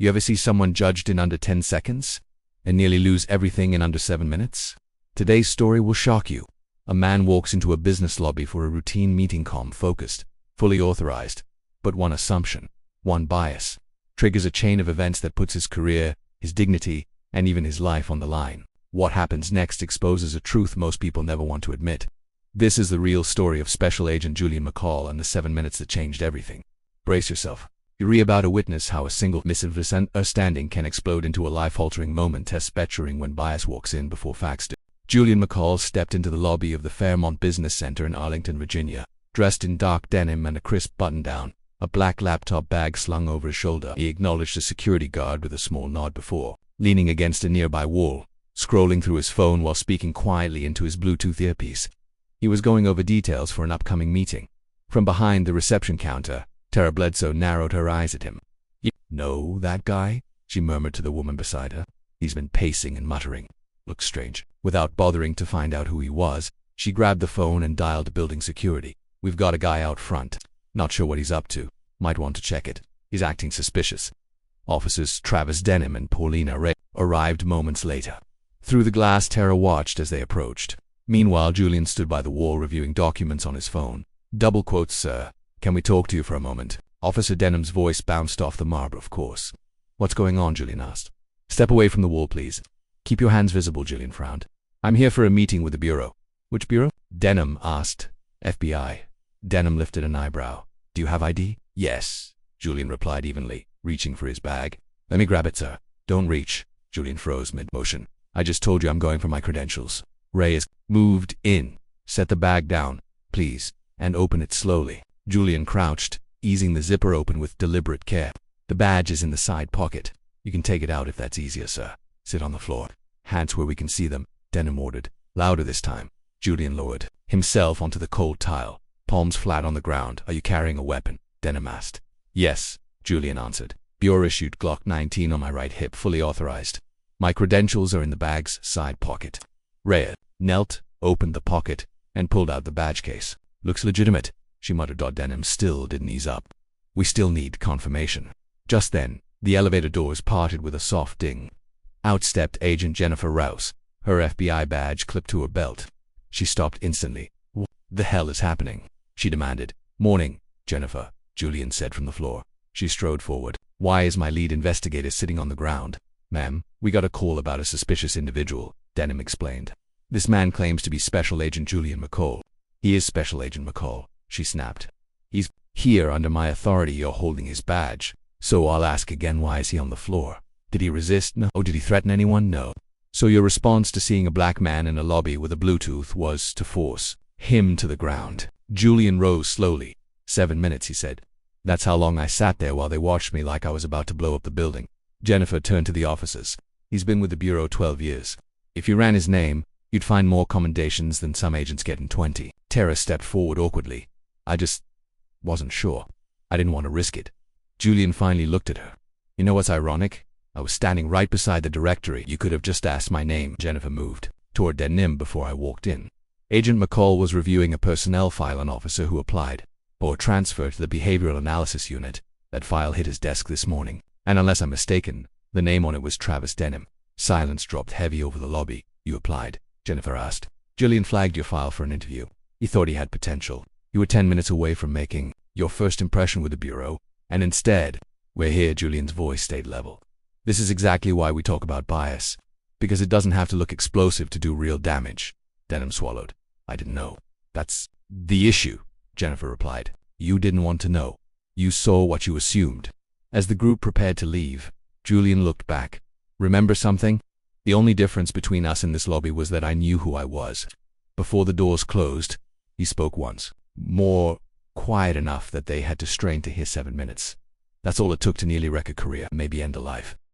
You ever see someone judged in under 10 seconds and nearly lose everything in under 7 minutes? Today's story will shock you. A man walks into a business lobby for a routine meeting, calm, focused, fully authorized. But one assumption, one bias, triggers a chain of events that puts his career, his dignity, and even his life on the line. What happens next exposes a truth most people never want to admit. This is the real story of Special Agent Julian McCall and the 7 minutes that changed everything. Brace yourself. You're about to witness how a single misunderstanding can explode into a life-altering moment, especially when bias walks in before facts do. Julian McCall stepped into the lobby of the Fairmont Business Center in Arlington, Virginia, dressed in dark denim and a crisp button-down, a black laptop bag slung over his shoulder. He acknowledged a security guard with a small nod before leaning against a nearby wall, scrolling through his phone while speaking quietly into his Bluetooth earpiece. He was going over details for an upcoming meeting. From behind the reception counter, Tara Bledsoe narrowed her eyes at him. "You know that guy?" she murmured to the woman beside her. "He's been pacing and muttering. Looks strange." Without bothering to find out who he was, she grabbed the phone and dialed building security. "We've got a guy out front. Not sure what he's up to. Might want to check it. He's acting suspicious." Officers Travis Denham and Paulina Ray arrived moments later. Through the glass, Tara watched as they approached. Meanwhile, Julian stood by the wall reviewing documents on his phone. Double quotes, "Sir, can we talk to you for a moment?" Officer Denham's voice bounced off the marble. "Of course." "What's going on?" Julian asked. "Step away from the wall, please." "Keep your hands visible," Julian frowned. "I'm here for a meeting with the Bureau." "Which Bureau?" Denham asked. "FBI." Denham lifted an eyebrow. "Do you have ID?" "Yes," Julian replied evenly, reaching for his bag. "Let me grab it, sir." "Don't reach." Julian froze mid-motion. "I just told you I'm going for my credentials." Ray is moved in. "Set the bag down, please, and open it slowly." Julian crouched, easing the zipper open with deliberate care. "The badge is in the side pocket. You can take it out if that's easier, sir." "Sit on the floor. Hands where we can see them," Denham ordered. Louder this time. Julian lowered himself onto the cold tile, palms flat on the ground. "Are you carrying a weapon?" Denham asked. "Yes," Julian answered. "Bureau-issued Glock 19 on my right hip, fully authorized. My credentials are in the bag's side pocket." Rhea knelt, opened the pocket, and pulled out the badge case. "Looks legitimate," she muttered. Denham still didn't ease up. "We still need confirmation." Just then, the elevator doors parted with a soft ding. Out stepped Agent Jennifer Rouse, her FBI badge clipped to her belt. She stopped instantly. "What the hell is happening?" she demanded. "Morning, Jennifer," Julian said from the floor. She strode forward. "Why is my lead investigator sitting on the ground?" "Ma'am, we got a call about a suspicious individual," Denham explained. "This man claims to be Special Agent Julian McCall." "He is Special Agent McCall," she snapped. "He's here under my authority. You're holding his badge. So I'll ask again, why is he on the floor? Did he resist? No. Did he threaten anyone? No. So your response to seeing a black man in a lobby with a Bluetooth was to force him to the ground." Julian rose slowly. 7 minutes, he said. "That's how long I sat there while they watched me like I was about to blow up the building." Jennifer turned to the officers. "He's been with the Bureau 12 years. If you ran his name, you'd find more commendations than some agents get in 20. Tara stepped forward awkwardly. "I just wasn't sure. I didn't want to risk it." Julian finally looked at her. "You know what's ironic? I was standing right beside the directory. You could have just asked my name." Jennifer moved toward Denham before I walked in. Agent McCall was reviewing a personnel file. An officer who applied for a transfer to the behavioral analysis unit. That file hit his desk this morning, and unless I'm mistaken, the name on it was Travis Denham. Silence dropped heavy over the lobby. "You applied?" Jennifer asked. "Julian flagged your file for an interview. He thought he had potential. You were 10 minutes away from making your first impression with the Bureau, and instead, we're here." Julian's voice stayed level. "This is exactly why we talk about bias, because it doesn't have to look explosive to do real damage." Denham swallowed. "I didn't know." "That's the issue," Jennifer replied. "You didn't want to know. You saw what you assumed." As the group prepared to leave, Julian looked back. "Remember something? The only difference between us in this lobby was that I knew who I was." Before the doors closed, he spoke once, more quiet enough that they had to strain to hear. 7 minutes. That's all it took to nearly wreck a career, maybe end a life.